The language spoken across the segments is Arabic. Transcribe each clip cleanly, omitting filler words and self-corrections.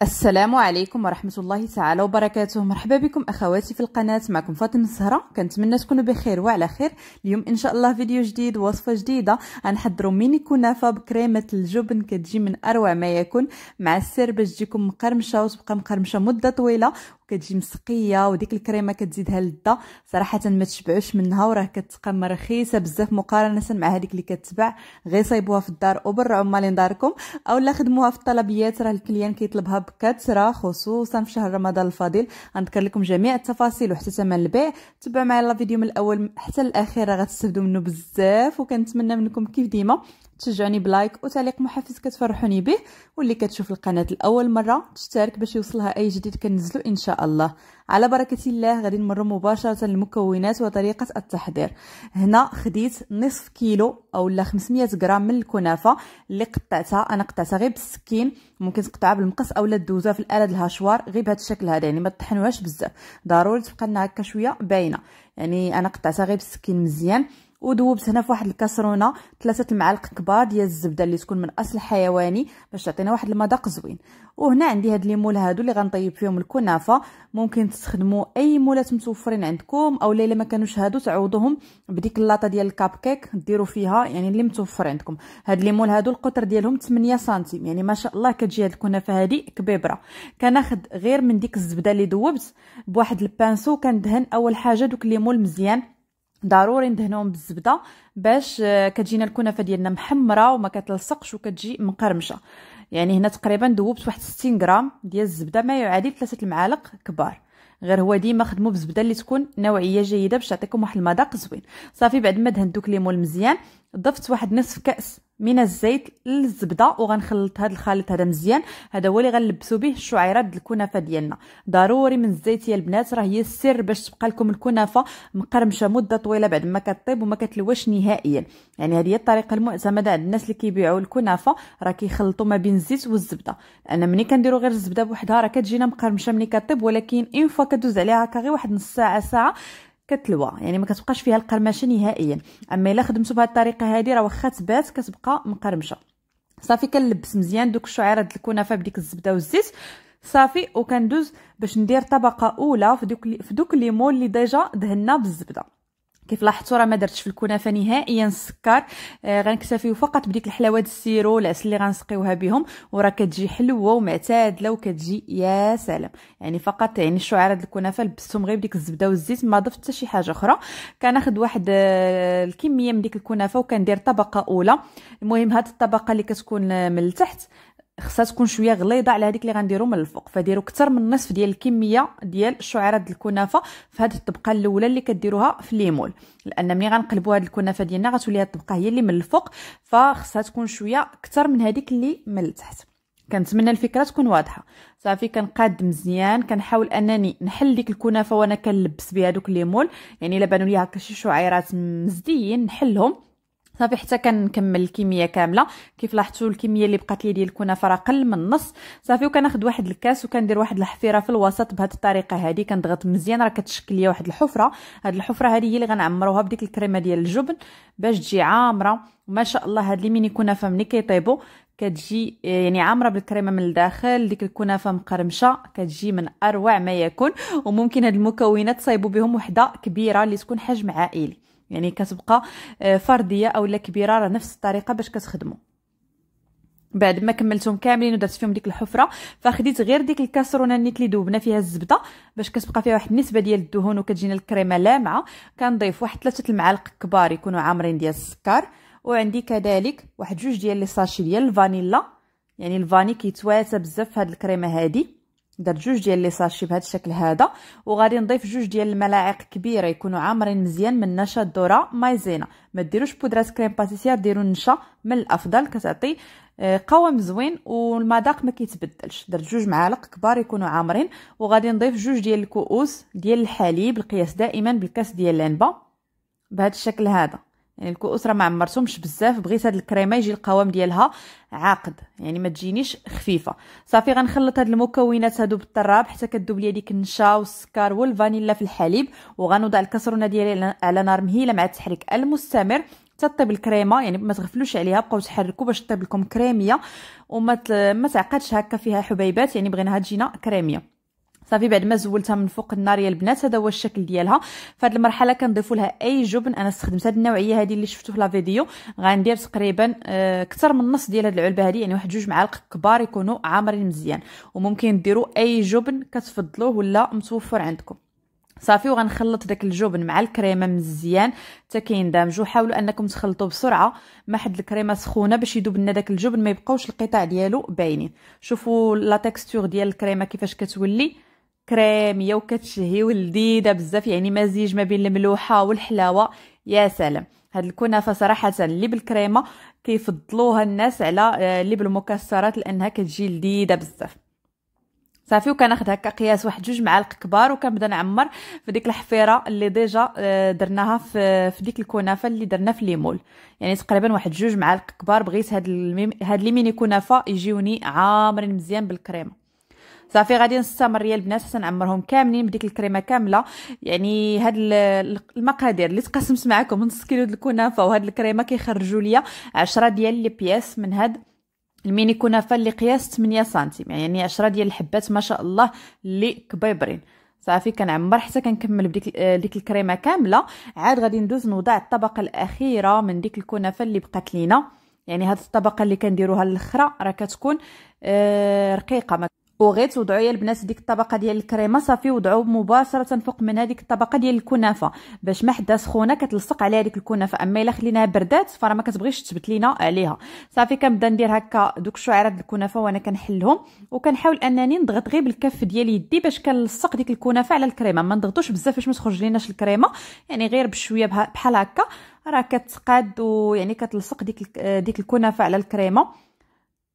السلام عليكم ورحمة الله تعالى وبركاته. مرحبا بكم أخواتي في القناة، معكم فاطمة الزهراء. كنتمنى تكونوا بخير وعلى خير. اليوم إن شاء الله فيديو جديد، وصفة جديدة. غنحضروا ميني كنافة بكريمة الجبن، كتجي من أروع ما يكون، مع السر باش تجيكم مقرمشة وتبقى مقرمشة مدة طويلة، وكتجي مسقيه، وديك الكريمه كتزيدها لذه. صراحه ما تشبعوش منها، وراه كتبقى رخيصه بزاف مقارنه مع هذيك اللي كتباع. غير صايبوها في الدار وبرعوا مالين داركم، اولا خدموها في الطلبيات، راه الكليان كيطلبها بكثره، خصوصا في شهر رمضان الفضيل. غنذكر لكم جميع التفاصيل وحتى ثمن البيع. تبعوا معايا الفيديو من الاول حتى الاخير، راه غتستافدوا منه بزاف. وكنتمنى منكم كيف ديما تشجعوني بلايك وتعليق محفز كتفرحوني به، واللي كتشوف القناه لاول مره تشترك باش يوصلها اي جديد كنزلو ان شاء الله. على بركه الله غادي نمروا مباشره للمكونات وطريقه التحضير. هنا خديت نصف كيلو اولا 500 غرام من الكنافه اللي قطعتها. انا قطعتها غير بالسكين، ممكن تقطعها بالمقص اولا دوزوها في الاله الهاشوار غير بهذا الشكل هذا، يعني ما تطحنوهاش بزاف، ضروري تبقى لنا هكا شويه باينه. يعني انا قطعتها غير بالسكين مزيان. ودوبت هنا في واحد الكاسرونه 3 المعالق كبار ديال الزبده اللي تكون من اصل حيواني باش تعطينا واحد المذاق زوين. وهنا عندي هاد لي مول هادو اللي غنطيب فيهم الكنافه. ممكن تستخدموا اي مولات متوفرين عندكم، او الا ما كانوش هادو تعوضوهم بديك اللاطه ديال الكاب كيك ديروا فيها، يعني اللي متوفر عندكم. هاد لي مول هادو القطر ديالهم 8 سنتيم، يعني ما شاء الله كتجي هاد الكنافه هادي كبيبره. كناخذ غير من ديك الزبده اللي دوبت بواحد البانسو، كندهن اول حاجه دوك لي مول مزيان، ضروري ندهنوهم بالزبده باش كتجينا الكنافه ديالنا محمره وما كتلصقش وكتجي مقرمشه. يعني هنا تقريبا دوبت واحد 60 غرام ديال الزبده، ما يعادل 3 المعالق كبار. غير هو ديما خدموا بزبده اللي تكون نوعيه جيده باش تعطيكم واحد المذاق زوين. صافي بعد ما دهنت دوك ليمون مزيان، ضفت واحد نصف كاس من الزيت للزبده، وغنخلط هذا الخليط هذا مزيان. هذا هو اللي غنلبسوا به الشعيرات ديال الكنافه ديالنا. ضروري من الزيت يا البنات، راه هي السر باش تبقى لكم الكنافه مقرمشه مده طويله بعد ما كطيب وما كتلوش نهائيا. يعني هذه هي الطريقه المعتمده عند الناس اللي كيبيعوا الكنافه، راه كيخلطوا ما بين الزيت والزبده. انا ملي كنديروا غير الزبده بوحدها راه كتجينا مقرمشه ملي كطيب، ولكن اون فوا كدوز عليها هكا غير واحد نص ساعه كتلوى، يعني ما كتبقاش فيها القرمشه نهائيا. اما الا خدمتو بهذه الطريقه هذه راه واخا تبات كتبقى مقرمشه. صافي كنلبس مزيان دوك الشعيرات ديال الكنافه بديك الزبده والزيت. صافي وكندوز باش ندير طبقه اولى في دوك ليمون اللي ديجا دهنا بالزبده. كيف لاحظتوا راه ما درتش في الكنافه نهائيا السكر، غنكتفيو فقط بديك الحلاوات السيرو العسل اللي غنسقيوها بهم، وراه كتجي حلوه ومعتدله وكتجي يا سلام. يعني فقط يعني الشعيرات ديال الكنافه لبستهم غير بديك الزبده والزيت، ما ضفت حتى شي حاجه اخرى. كناخذ واحد الكميه من ديك الكنافه وكندير طبقه اولى. المهم هاد الطبقه اللي كتكون من التحت خصها تكون شويه غليظه على هذيك اللي غنديروا من الفوق، فديروا اكثر من نصف ديال الكميه ديال الشعيرات ديال الكنافه في هذه الطبقه الاولى اللي كديروها في ليمول، لان ملي غنقلبوا هذه الكنافه ديالنا غتولي هذه الطبقه هي اللي من الفوق، فخصها تكون شويه اكثر من هذيك اللي من التحت. كنتمنى الفكره تكون واضحه. صافي كنقاد مزيان، كنحاول انني نحل ديك الكنافه وانا كنلبس بها دوك ليمول، يعني الا بانوا لي هكا شي شعيرات مزديين نحلهم. صافي حتى كنكمل الكميه كامله. كيف لاحظتوا الكميه اللي بقات لي ديال الكنافه راه قل من النص. صافي وكناخذ واحد الكاس وكندير واحد الحفيره في الوسط بهذه الطريقه هذه، كنضغط مزيان راه كتشكل لي واحد الحفره. هذه الحفره هذه هي اللي غنعمروها بديك الكريمه ديال الجبن باش تجي عامره. وما شاء الله هاد لي ميني كنافه ملي كيطيبوا كتجي يعني عامره بالكريمه من الداخل، ديك الكنافه مقرمشه كتجي من اروع ما يكون. وممكن هاد المكونات تصايبوا بهم وحده كبيره اللي تكون حجم عائلي، يعني كتبقى فرديه او لا كبيره، راه نفس الطريقه باش كتخدموا. بعد ما كملتهم كاملين ودرت فيهم ديك الحفره، فخديت غير ديك الكاسرونه نيت اللي دوبنا فيها الزبده باش كتبقى فيها واحد النسبه ديال الدهون وكتجينا الكريمه لامعه. كنضيف واحد 3 المعالق كبار يكونوا عامرين ديال السكر، وعندي كذلك واحد 2 ديال لي ساشي ديال الفانيلا. يعني الفاني كيتواتى بزاف في هذه الكريمه هذه. درت 2 ديال لي ساشي بهذا الشكل هذا، وغادي نضيف 2 ديال الملاعق كبيره يكونوا عامرين مزيان من نشا الذره مايزينا. ما ديروش بودره كريم باتيسير، ديروا النشا من الافضل، كتعطي قوام زوين والمذاق ما كيتبدلش. درت 2 معالق كبار يكونوا عامرين، وغادي نضيف 2 ديال الكؤوس ديال الحليب. القياس دائما بالكاس ديال العنبه بهذا الشكل هذا. يعني الكؤوس راه ما عمرتهمش بزاف، بغيت هاد الكريمه يجي القوام ديالها عاقد، يعني ما تجينيش خفيفه. صافي غنخلط هاد المكونات هادو بالطراب حتى كتذوب لي ديك النشا والسكر والفانيلا في الحليب، وغنوضع الكاسرونه ديالي على نار مهيله مع التحريك المستمر. تطيب الكريمه، يعني ما تغفلوش عليها، بقاو تحركوا باش تطيب لكم كريميه وما ما تعقدش هكا فيها حبيبات، يعني بغيناها تجينا كريميه. صافي بعد ما زولتها من فوق النار يا البنات، هذا هو الشكل ديالها. في هذه المرحله كنضيفوا لها اي جبن. انا استخدمت هذه النوعيه هذه اللي شفتوا في لا فيديو، غندير تقريبا اكثر من نص ديال هذه العلبه هذه، يعني واحد 2 معالق كبار يكونوا عامرين مزيان. وممكن ديروا اي جبن كتفضلوه ولا متوفر عندكم. صافي وغنخلط داك الجبن مع الكريمه مزيان حتى كيندمجوا. حاولوا انكم تخلطوا بسرعه مع حد الكريمه سخونه باش يذوب لنا داك الجبن، ما يبقاوش القطع ديالو باينين. شوفوا لا تكستور ديال الكريمه كيفاش كتولي كريميه وكتشهي ولذيذه بزاف، يعني مزيج ما بين الملوحه والحلاوه. يا سلام، هاد الكنافه صراحه اللي بالكريمه كيفضلوها الناس على اللي بالمكسرات لانها كتجي لذيذه بزاف. صافي وكناخذ هكا قياس واحد 2 معالق كبار، وكنبدا نعمر في ديك الحفيره اللي ديجا درناها في ديك الكنافه اللي درنا في ليمول، يعني تقريبا واحد 2 معالق كبار. بغيت هاد لي ميني كنافه يجيوني عامرين مزيان بالكريمه. صافي غادي نستمر يا البنات حتى نعمرهم كاملين بديك الكريمه كامله. يعني هاد المقادير اللي تقسمت معكم نص كيلو د الكنافه وهاد الكريمه كيخرجوا ليا 10 ديال لي بياس من هاد الميني كنافه اللي قياس 8 سنتيم، يعني 10 ديال الحبات ما شاء الله اللي كبيبرين. صافي كنعمر حتى كنكمل بديك ديك الكريمه كامله. عاد غادي ندوز نوضع الطبقه الاخيره من ديك الكنافه اللي بقات لينا. يعني هاد الطبقه اللي كنديروها للخرا راه كتكون رقيقه، وغير توضعوا يا البنات ديك الطبقه ديال الكريمه. صافي وضعوا مباشره فوق من هذيك الطبقه ديال الكنافه باش ما حدا سخونه كتلصق عليها ديك الكنافه، اما الا خليناها بردات فراه ما كتبغيش تثبت لينا عليها. صافي كنبدا ندير هكا دوك الشعيرات د الكنافه وانا كنحلهم، وكنحاول انني نضغط غير بالكف ديال يدي باش كنلصق ديك الكنافه على الكريمه. ما نضغطوش بزاف باش ما تخرج ليناش الكريمه، يعني غير بشويه بحال هكا راه كتقاد، ويعني كتلصق ديك الكنافه على الكريمه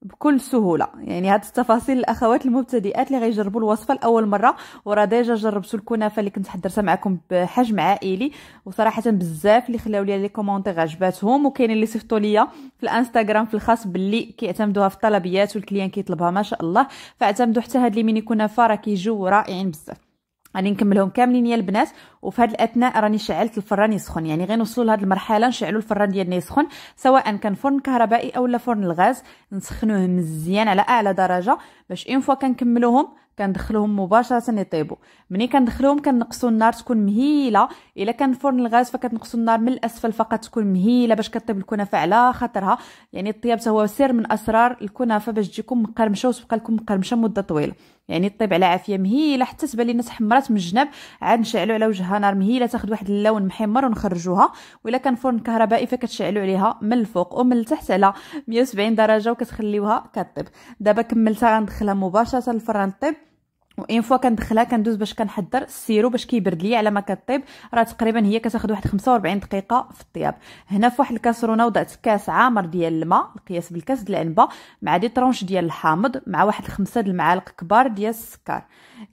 بكل سهوله. يعني هاد التفاصيل الاخوات المبتدئات اللي غيجربوا الوصفه لاول مره، وراه ديجا جربتوا الكنافه اللي كنت حضرتها معكم بحجم عائلي، وصراحه بزاف اللي خلاو لي لي كومونتير عجباتهم، وكاينين اللي صيفطوا لي في الانستغرام في الخاص باللي كيعتمدوها في الطلبيات والكليان كيطلبها ما شاء الله. فاعتمدوا حتى هاد لي ميني كنافه راه كيجيو رائعين بزاف. غادي نكملهم كاملين يا البنات. وفي هذا الاثناء راني شعلت الفران يسخن، يعني غير نوصلوا لهاد المرحله نشعلوا الفران ديالنا يسخن، سواء كان فرن كهربائي او لا فرن الغاز. نسخنوه مزيان على اعلى درجه باش اون فوا كنكملوهم كندخلوهم مباشره يطيبوا. ملي كندخلوهم كنقصوا النار تكون مهيله، الا كان فرن الغاز فكتنقصوا النار من الاسفل فقط تكون مهيله باش كطيب الكنافه على خاطرها. يعني الطياب هو سر من اسرار الكنافه باش تجيكم مقرمشه وتبقى لكم مقرمشه مده طويله، يعني طيب على عافيه مهيله حتى تبان لنا تحمرات من الجناب. عاد نشعلوا على وجهها نار مهيله تاخذ واحد اللون محمر ونخرجوها. وإلا كان فرن كهربائي فكتشعلوا عليها من الفوق ومن التحت على 170 درجه وكتخليوها كطيب. دابا كملتها غندخلها مباشره للفران طيب، وان فوا كندخلها كندوز باش كنحضر السيرو باش كيبرد ليا على ما كطيب. راه تقريبا هي كتاخذ واحد 45 دقيقه في الطياب. هنا في واحد الكاسرونه وضعت كاس عامر ديال الماء القياس بالكاس د العنبه، مع دي طرونش ديال الحامض، مع واحد 5 د المعالق كبار ديال السكر،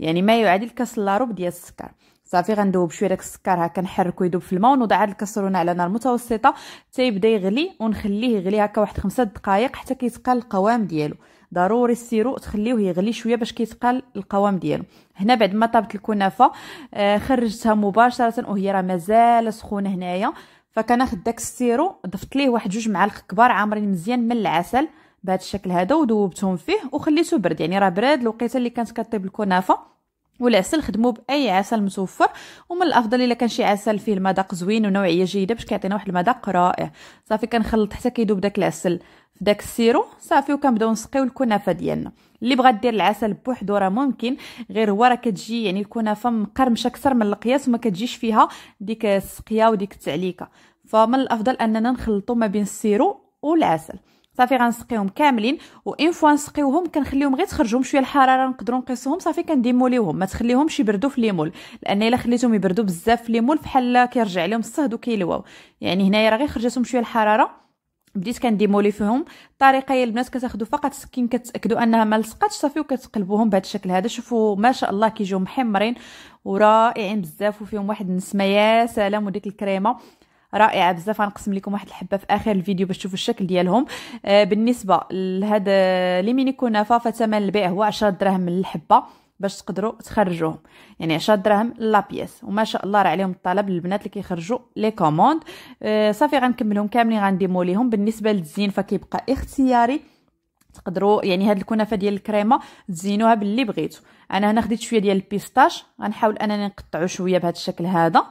يعني ما يعادل كاس لاروب ديال السكر. صافي غندوب شويه داك السكر هكا نحركو يذوب في الماء، ونوضع هاد الكاسرونه على نار متوسطه حتى يبدا يغلي، ونخليه يغلي هكا واحد 5 دقائق حتى كيتقال القوام ديالو. ضروري السيرو تخليوه يغلي شويه باش كيتقال القوام ديالو. هنا بعد ما طابت الكنافه خرجتها مباشره وهي راه مازال سخونه هنايا، فكناخذ داك السيرو ضفت ليه واحد 2 معالق كبار عامرين مزيان من العسل بهذا الشكل هذا، وذوبتهم فيه وخليته برد. يعني راه براد الوقيته اللي كانت كطيب الكنافه. والعسل خدموا باي عسل متوفر، ومن الافضل الا كان شي عسل فيه المذاق زوين ونوعيه جيده باش كيعطينا واحد المذاق رائع. صافي كنخلط حتى كيذوب داك العسل في داك السيرو. صافي وكنبداو نسقيو الكنافه ديالنا. اللي بغات دير العسل بوحدو راه ممكن، غير هو راه كتجي يعني الكنافه مقرمشه اكثر من القياس وما كتجيش فيها ديك السقيه وديك التعليكه، فمن الافضل اننا نخلطوا ما بين السيرو والعسل. صافي غنسقيهم كاملين، وان فوا نسقيوهم كنخليهم غير تخرجهم شويه الحراره نقدروا نقيسوهم. صافي كنديموليوهم، ما تخليهمش يبردوا في ليمول، لان الا خليتهم يبردوا بزاف في ليمول بحال كيرجع لهم الصهد وكيلواو. يعني هنايا راه غير خرجتهم شويه الحراره بديت كنديمولي فيهم. الطريقه يا البنات كتاخذوا فقط سكين كتاكدوا انها ما لصقاتش، صافي وكتقلبوهم بهذا الشكل هذا. شوفوا ما شاء الله كيجيو محمرين ورائعين بزاف، وفيهم واحد النسمه يا سلام، وديك الكريمه رائعه بزاف. غنقسم لكم واحد الحبه في اخر الفيديو باش تشوفوا الشكل ديالهم. بالنسبه لهذا لي ميني كنافه فثمن البيع هو 10 دراهم من الحبه. باش تقدروا تخرجوهم. يعني 10 دراهم لا بياس، وما شاء الله راه عليهم الطلب البنات اللي كيخرجوا لي كوموند. صافي غنكملهم كاملين غنديمو ليهم. بالنسبه للزين فكيبقى اختياري، تقدروا يعني هاد الكنافه ديال الكريمه تزينوها باللي بغيتو. انا هنا خديت شويه ديال البيستاش، غنحاول انني نقطعو شويه بهذا الشكل هذا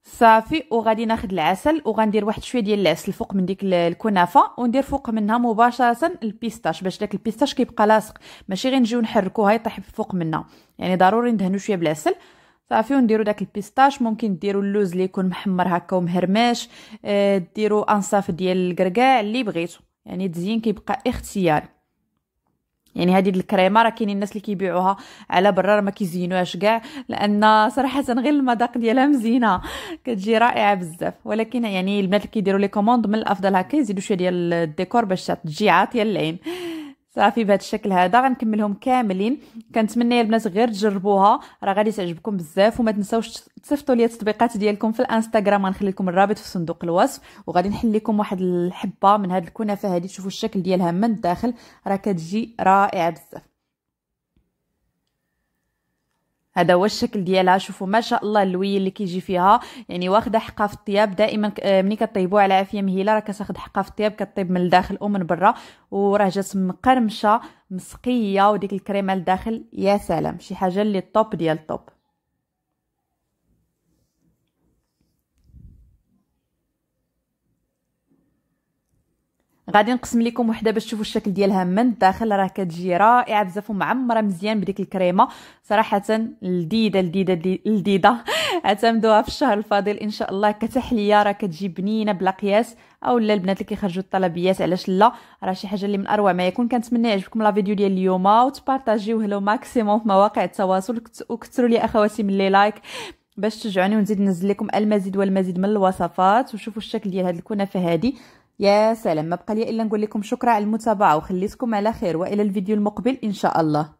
صافي. وغادي ناخذ العسل وغندير واحد شويه ديال العسل فوق من ديك الكنافه، وندير فوق منها مباشره البيستاش باش داك البيستاش كيبقى لاصق، ماشي غير نجيو نحركوها يطيح فوق منها. يعني ضروري ندهنو شويه بالعسل صافي. ونديروا داك البيستاش. ممكن ديروا اللوز اللي يكون محمر هكا ومهرماش، ديروا انصاف ديال الكركاع اللي بغيتو. يعني التزيين كيبقى اختياري. يعني هذه الكريمه راه كاينين الناس اللي كيبيعوها على برا راه ما كيزينوهاش كاع، لان صراحه غير المذاق ديالها مزينه كتجي رائعه بزاف. ولكن يعني البنات اللي كيديروا لي كوموند من الافضل هكا يزيدوا شويه ديال الديكور باش تجي عاطيه للعين. صافي بهذا الشكل هذا غنكملهم كاملين. كنتمنى يا البنات غير تجربوها، راه غادي تعجبكم بزاف. وما تنساوش تصيفطوا لي التطبيقات ديالكم في الانستغرام، غنخلي لكم الرابط في صندوق الوصف. وغادي نحل لكم واحد الحبه من هذه الكنافه هذه، تشوفوا الشكل ديالها من الداخل راه كتجي رائعه بزاف. هذا هو الشكل ديالها. شوفوا ما شاء الله اللوي اللي كيجي فيها، يعني واخده حقها في الطياب. دائما ملي كطيبوها على عافيه مهيله راه كتاخذ حقها في الطياب، كطيب من الداخل ومن برا، وراه جات مقرمشه مسقيه، وديك الكريمه لداخل يا سلام، شي حاجه اللي طوب ديال طوب. غادي نقسم لكم وحده باش تشوفوا الشكل ديالها من الداخل، راه كتجي رائعه بزاف ومعمره مزيان بديك الكريمه. صراحه لذيذه لذيذه لذيذه. اعتمدوها في الشهر الفاضل ان شاء الله كتحليه، راه كتجي بنينه بلا قياس. او لا البنات اللي كيخرجوا الطلبيات علاش لا، راه شي حاجه اللي من اروع ما يكون. كنتمنى يعجبكم لا فيديو ديال اليوم، وتبارطاجيوه لو ماكسيموم في مواقع التواصل، وكثروا لي اخواتي من لي لايك باش تشجعوني ونزيد ننزل لكم المزيد والمزيد من الوصفات. وشوفوا الشكل ديال هذه الكنافه هذه يا سلام. ما بقى لي الا نقول لكم شكرا على المتابعه، وخليتكم على خير، والى الفيديو المقبل ان شاء الله.